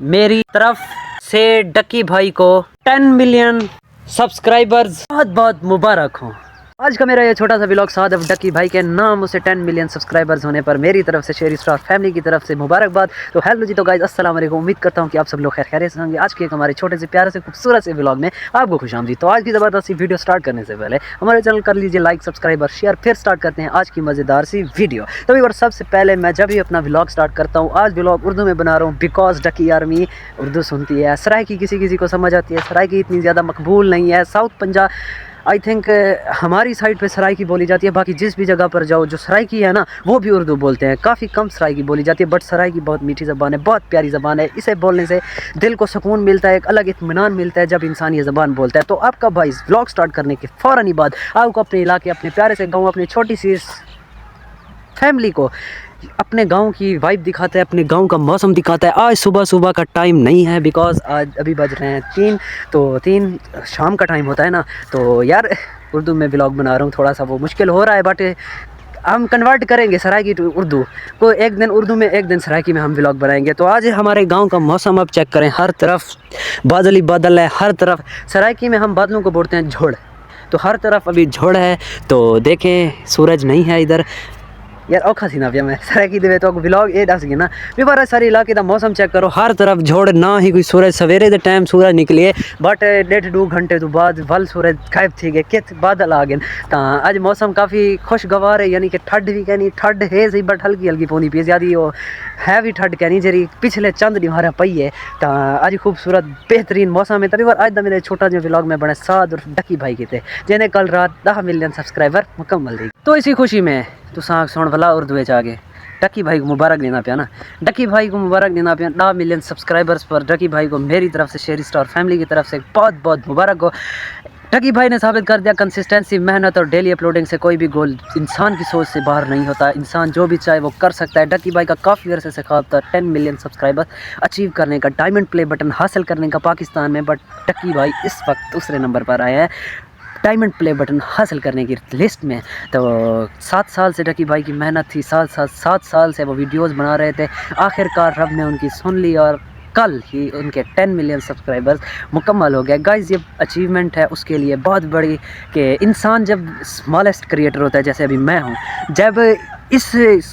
मेरी तरफ से डक्की भाई को 10 मिलियन सब्सक्राइबर्स बहुत बहुत मुबारक हो। आज का मेरा ये छोटा सा व्लॉग साथ डक्की भाई के नाम उसे 10 मिलियन सब्सक्राइबर्स होने पर मेरी तरफ से शेरी स्टार फैमिली की तरफ से मुबारकबाद। तो हेलो जी, तो गाइस अस्सलाम वालेकुम। उम्मीद करता हूँ कि आप सब लोग खैर खैरियत से होंगे। आज के एक हमारे छोटे से प्यारे से खूबसूरत से व्लॉग में आपको खुशामदीद। तो आज की ज़बरदस्त सी वीडियो स्टार्ट करने से पहले हमारे चैनल कर लीजिए लाइक, सब्सक्राइब और शेयर। फिर स्टार्ट करते हैं आज की मज़ेदार सी वीडियो। तभी और सबसे पहले मैं जब भी अपना व्लॉग स्टार्ट करता हूँ, आज व्लॉग उर्दू में बना रहा हूँ बिकॉज डक्की आर्मी उर्दू सुनती है। सराइकी किसी किसी को समझ आती है, सराइकी इतनी ज़्यादा मकबूल नहीं है। साउथ पंजाब आई थिंक हमारी साइड पे सराइकी बोली जाती है। बाकी जिस भी जगह पर जाओ जो सराइकी है ना, वो भी उर्दू बोलते हैं। काफ़ी कम सराइकी बोली जाती है, बट सराइकी बहुत मीठी ज़बान है, बहुत प्यारी ज़बान है। इसे बोलने से दिल को सुकून मिलता है, एक अलग इत्मीनान मिलता है जब इंसान ये ज़बान बोलता है। तो आपका भाई व्लॉग स्टार्ट करने के फ़ौरन ही बाद आपको अपने इलाके, अपने प्यारे से गाँव, अपनी छोटी सी फैमिली को अपने गांव की वाइब दिखाता है, अपने गांव का मौसम दिखाता है। आज सुबह सुबह का टाइम नहीं है बिकॉज आज अभी बज रहे हैं 3, तो 3 शाम का टाइम होता है ना। तो यार उर्दू में व्लॉग बना रहा हूँ, थोड़ा सा वो मुश्किल हो रहा है, बट हम कन्वर्ट करेंगे सराइकी टू उर्दू को। एक दिन उर्दू में, एक दिन सराइकी में हम व्लॉग बनाएंगे। तो आज हमारे गांव का मौसम आप चेक करें, हर तरफ बादल ही बादल है, हर तरफ। सराइकी में हम बादलों को बोलते हैं झोड़, तो हर तरफ अभी झोड़ है। तो देखें सूरज नहीं है इधर यार, औखा थी ना भैया मैं सराइकी दे तो व्लॉग ये दस गया ना भी। बार सारे इलाके का मौसम चेक करो, हर तरफ झोड़, ना ही कोई सूरज। सवेरे के टाइम सूरज निकले बट 1.5-2 घंटे तो बाद वल सूरज गायब थी गए, कित बादल आ गए। तो आज मौसम काफ़ी खुशगवार है, यानी कि ठंड भी कहनी, ठंड है सही बट हल्की हल्की पौनी पी, ज़्यादा वो है भी ठंड कहनी जरी पिछले चंद निहारा पई है। तो आज खूबसूरत बेहतरीन मौसम है। तभी बार आज मेरे छोटा जो व्लॉग में बने साद और डक्की भाई के थे, जिन्हें कल रात 10 मिलियन सब्सक्राइबर मुकम्मल थी। तो इसी खुशी में तो साग सुन भला उर्दू में आगे डक्की भाई को मुबारक देना पिया ना, डक्की भाई को मुबारक देना पिया 10 मिलियन सब्सक्राइबर्स पर। डक्की भाई को मेरी तरफ से, शेरी स्टार फैमिली की तरफ से बहुत बहुत मुबारक हो। डक्की भाई ने साबित कर दिया कंसिस्टेंसी, मेहनत और डेली अपलोडिंग से कोई भी गोल इंसान की सोच से बाहर नहीं होता। इंसान जो भी चाहे वो कर सकता है। डक्की भाई का काफ़ी अरसे से ख्वाब था 10 मिलियन सब्सक्राइबर अचीव करने का, डायमंड प्ले बटन हासिल करने का पाकिस्तान में, बट डक्की भाई इस वक्त दूसरे नंबर पर आए हैं डायमंड प्ले बटन हासिल करने की लिस्ट में। तो 7 साल से डक्की भाई की मेहनत थी, 7 साल से वो वीडियोस बना रहे थे। आखिरकार रब ने उनकी सुन ली और कल ही उनके 10 मिलियन सब्सक्राइबर्स मुकम्मल हो गए। गाइस ये अचीवमेंट है उसके लिए बहुत बड़ी, कि इंसान जब स्मॉलेस्ट क्रिएटर होता है, जैसे अभी मैं हूँ, जब इस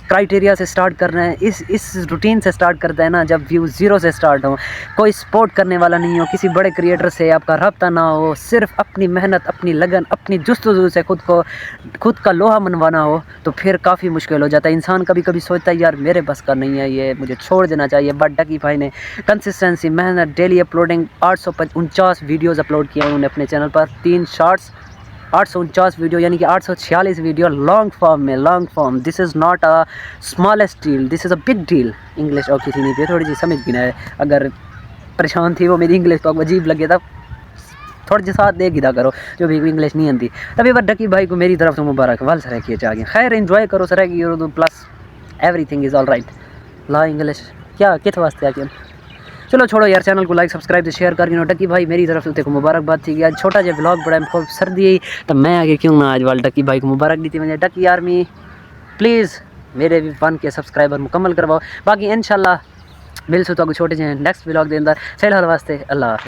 क्राइटेरिया से स्टार्ट कर रहे हैं, इस रूटीन से स्टार्ट करते हैं ना, जब व्यूज़ 0 से स्टार्ट हो, कोई सपोर्ट करने वाला नहीं हो, किसी बड़े क्रिएटर से आपका रब्ता ना हो, सिर्फ अपनी मेहनत, अपनी लगन, अपनी जुस्तजू से खुद का लोहा मनवाना हो, तो फिर काफ़ी मुश्किल हो जाता है। इंसान कभी कभी सोचता है यार मेरे बस का नहीं है, ये मुझे छोड़ देना चाहिए। बट डक्की भाई ने कंसिस्टेंसी, मेहनत, डेली अपलोडिंग, 849 वीडियोज़ अपलोड किए उन्होंने अपने चैनल पर, 3 शॉर्ट्स, 849 वीडियो यानी कि 846 वीडियो लॉन्ग फॉर्म में। Long form, this is not a smallest deal, this is a big deal. English और किसी नहीं थी, थोड़ी सी समझ भी ना है, अगर परेशान थी वो मेरी इंग्लिश तो अजीब लगे था, थोड़ी सी साथ दे गिदा करो जो भी इंग्लिश नहीं आती। तभी बार डक्की भाई को मेरी तरफ से मुबारक वाल सर किए चाहिए। खैर एंजॉय करो सर की Urdu plus everything is all right. ला इंग्लिश क्या कित वास्ते आके चलो छोड़ो यार, चैनल को लाइक सब्सक्राइब से शेयर कर। डक्की भाई मेरी तरफ से तेको मुबारकबाद थी। आज छोटा जो व्लॉग बड़ा खूब सर्दी आई, तो मैं आगे क्यों ना आज वाल डक्की भाई को मुबारक दी थी। मुझे डक्की आर्मी प्लीज़ मेरे भी 1 के सब्सक्राइबर मुकम्मल करवाओ। बाकी इंशाल्लाह मिल सो तो छोटे से नेक्स्ट व्लॉग के अंदर। फिलहाल वास्ते अल्लाह।